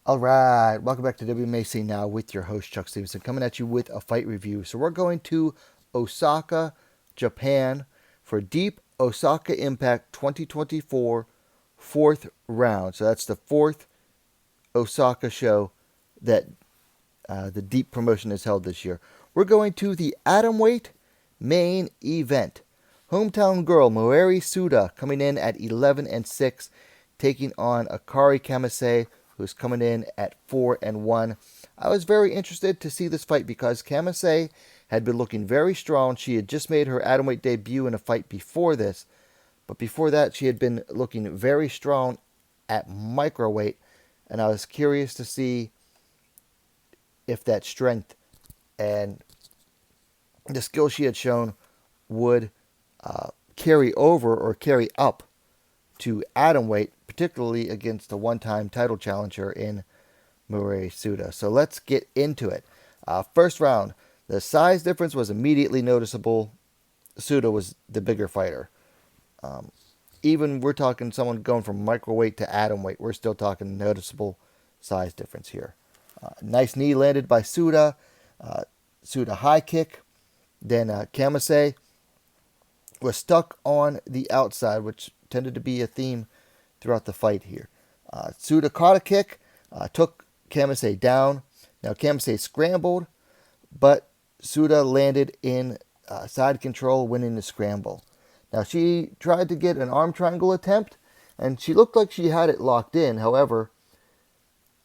All right, welcome back to WMAC Now with your host Chuck Stevenson, coming at you with a fight review. So we're going to Osaka, Japan for DEEP Osaka Impact 2024 fourth round. So that's the fourth Osaka show that the DEEP promotion has held this year. We're going to the Atomweight main event. Hometown girl Moeri Suda coming in at 11-6, taking on Akari Kamise, who's coming in at 4-1. I was very interested to see this fight because Kamise had been looking very strong. She had just made her atomweight debut in a fight before this, but before that she had been looking very strong at microweight, and I was curious to see if that strength and the skill she had shown would carry over or carry up to atomweight, particularly against the one-time title challenger in Moeri Suda. So let's get into it. First round, the size difference was immediately noticeable. Suda was the bigger fighter. Even we're talking someone going from microweight to atomweight, we're still talking noticeable size difference here. Nice knee landed by Suda. Suda high kick. Then Kamise was stuck on the outside, which tended to be a theme throughout the fight here. Suda caught a kick, took Kamise down. Now Kamise scrambled, but Suda landed in side control, winning the scramble. Now she tried to get an arm triangle attempt, and she looked like she had it locked in. However,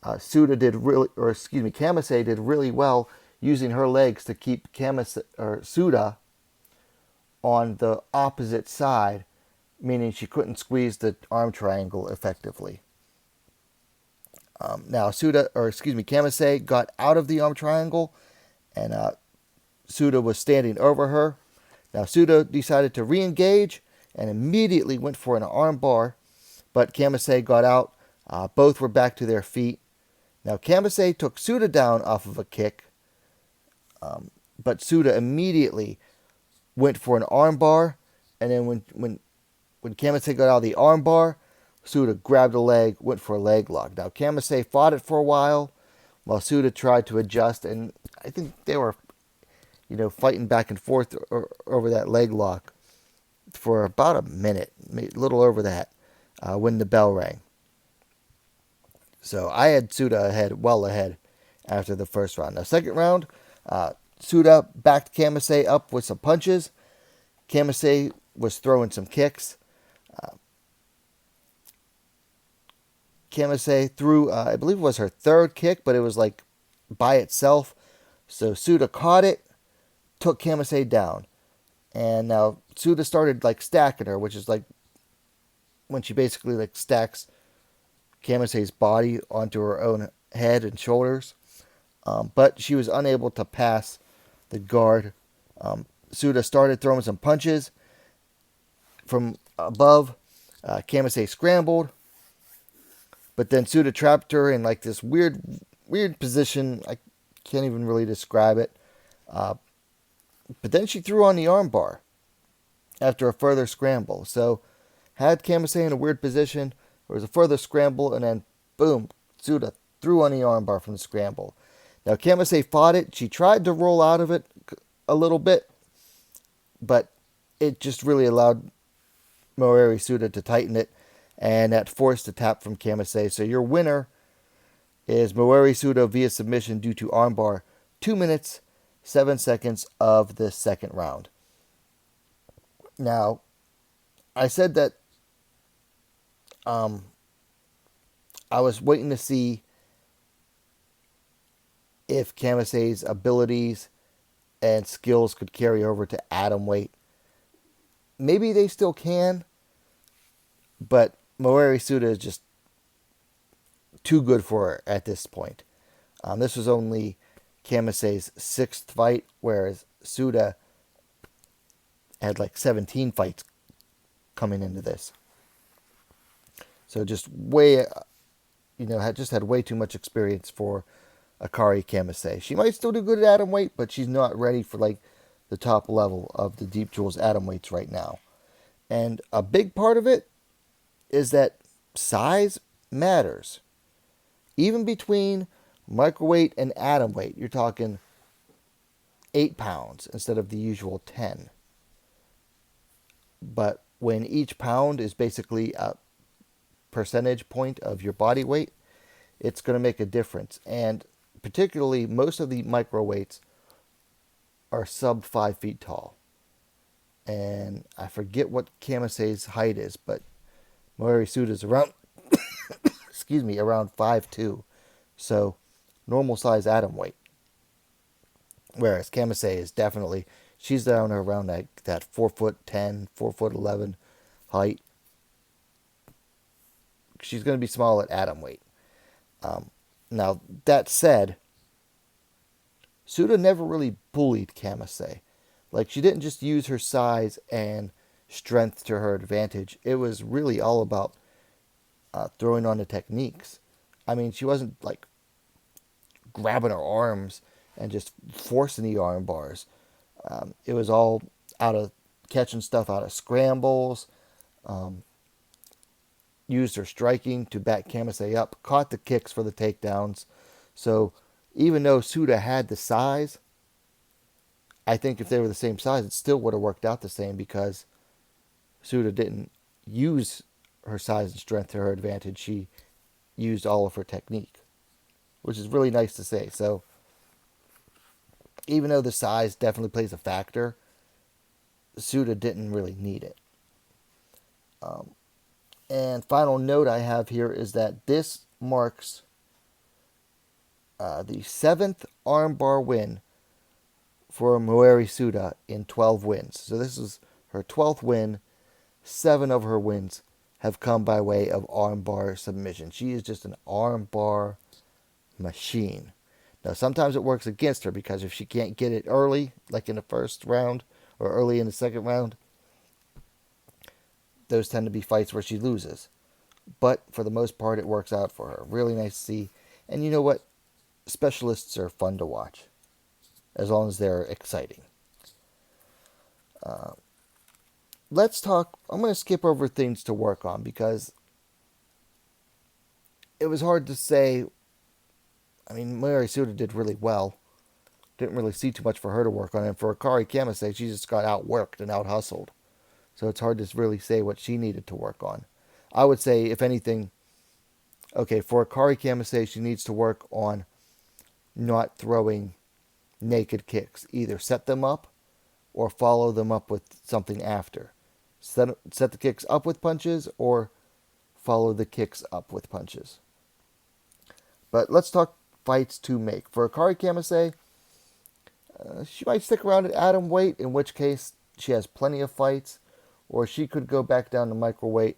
Kamise did really well using her legs to keep Suda on the opposite side, meaning she couldn't squeeze the arm triangle effectively. Now Kamise got out of the arm triangle, and Suda was standing over her. Now Suda decided to re-engage and immediately went for an armbar, but Kamise got out. Both were back to their feet. Now Kamise took Suda down off of a kick, but Suda immediately went for an armbar, and then when Kamise got out of the armbar, Suda grabbed a leg, went for a leg lock. Now Kamise fought it for a while Suda tried to adjust, and I think they were, fighting back and forth over that leg lock for about a minute, a little over that, when the bell rang. So I had Suda well ahead after the first round. Now, second round, Suda backed Kamise up with some punches. Kamise was throwing some kicks. Kamise threw, I believe it was her third kick, but it was like by itself. So Suda caught it, took Kamise down. And now Suda started like stacking her, which is like when she basically like stacks Kamise's body onto her own head and shoulders. But she was unable to pass the guard. Suda started throwing some punches from above. Kamise scrambled, but then Suda trapped her in like this weird position. I can't even really describe it. But then she threw on the armbar after a further scramble. So had Kamise in a weird position. There was a further scramble, and then boom, Suda threw on the armbar from the scramble. Now Kamise fought it. She tried to roll out of it a little bit, but it just really allowed Moeri Suda to tighten it, and that forced a tap from Kamise. So your winner is Moeri Suda via submission due to armbar, 2 minutes, 7 seconds of the second round. Now, I said that I was waiting to see if Kamise's abilities and skills could carry over to atomweight. Maybe they still can, but Moeri Suda is just too good for her at this point. This was only Kamise's sixth fight, whereas Suda had like 17 fights coming into this. So just had way too much experience for Akari Kamise. She might still do good at atomweight, but she's not ready for like the top level of the Deep Jewels atomweights right now. And a big part of it is that size matters. Even between microweight and atom weight, you're talking 8 pounds instead of the usual 10. But when each pound is basically a percentage point of your body weight, it's going to make a difference. And particularly, most of the microweights are sub 5 feet tall. And I forget what Kamise's height is, but Moeri Suda is around, excuse me, around 5'2". So normal size atom weight. Whereas Kamise is definitely, she's down around that 4'10", 4'11" height. She's going to be small at atom weight. Now, that said, Suda never really bullied Kamise. Like, she didn't just use her size and strength to her advantage. It was really all about throwing on the techniques. I mean, she wasn't like grabbing her arms and just forcing the arm bars. It was all out of catching stuff out of scrambles, used her striking to back Kamise up, caught the kicks for the takedowns. So even though Suda had the size, I think if they were the same size, it still would have worked out the same because Suda didn't use her size and strength to her advantage. She used all of her technique, which is really nice to say. So even though the size definitely plays a factor, Suda didn't really need it. And final note I have here is that this marks the 7th armbar win for Moeri Suda in 12 wins. So this is her 12th win. 7 of her wins have come by way of armbar submission. She is just an armbar machine. Now, sometimes it works against her because if she can't get it early, like in the first round or early in the second round, those tend to be fights where she loses. But for the most part, it works out for her. Really nice to see. And you know what? Specialists are fun to watch, as long as they're exciting. Let's talk. I'm going to skip over things to work on because it was hard to say. I mean, Moeri Suda did really well. Didn't really see too much for her to work on. And for Akari Kamise, she just got outworked and out-hustled. So it's hard to really say what she needed to work on. I would say, if anything, okay, for Akari Kamise, she needs to work on not throwing naked kicks. Either set them up or follow them up with something after. Set the kicks up with punches or follow the kicks up with punches. But let's talk fights to make. For Akari Kamise, she might stick around at atom weight, in which case she has plenty of fights, or she could go back down to microweight.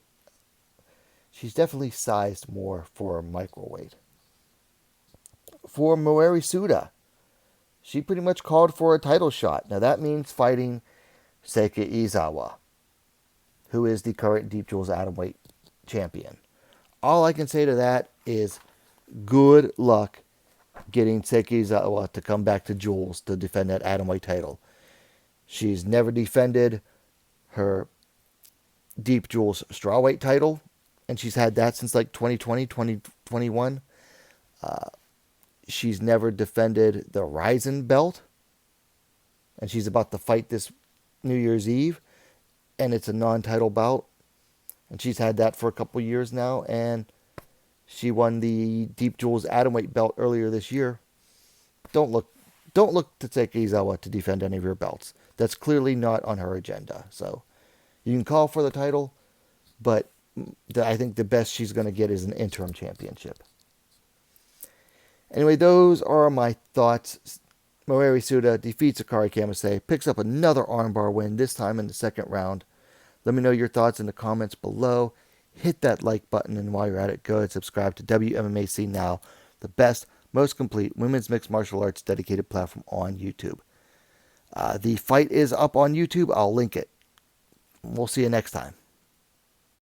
She's definitely sized more for microweight. For Moeri Suda, she pretty much called for a title shot. Now that means fighting Seiki Izawa, who is the current Deep Jewels Atomweight champion. All I can say to that is good luck getting Seiki Izawa to come back to Jewels to defend that Atomweight title. She's never defended her Deep Jewels Strawweight title, and she's had that since like 2020, 2021. She's never defended the Ryzen belt, and she's about to fight this New Year's Eve, and it's a non-title bout, and she's had that for a couple years now, and she won the Deep Jewels Atomweight belt earlier this year. Don't look to Seiki Izawa to defend any of her belts. That's clearly not on her agenda. So you can call for the title, but I think the best she's going to get is an interim championship. Anyway, those are my thoughts. Moeri Suda defeats Akari Kamise, picks up another armbar win, this time in the second round. Let me know your thoughts in the comments below. Hit that like button, and while you're at it, go ahead and subscribe to WMMAC Now, the best, most complete women's mixed martial arts dedicated platform on YouTube. The fight is up on YouTube. I'll link it. We'll see you next time.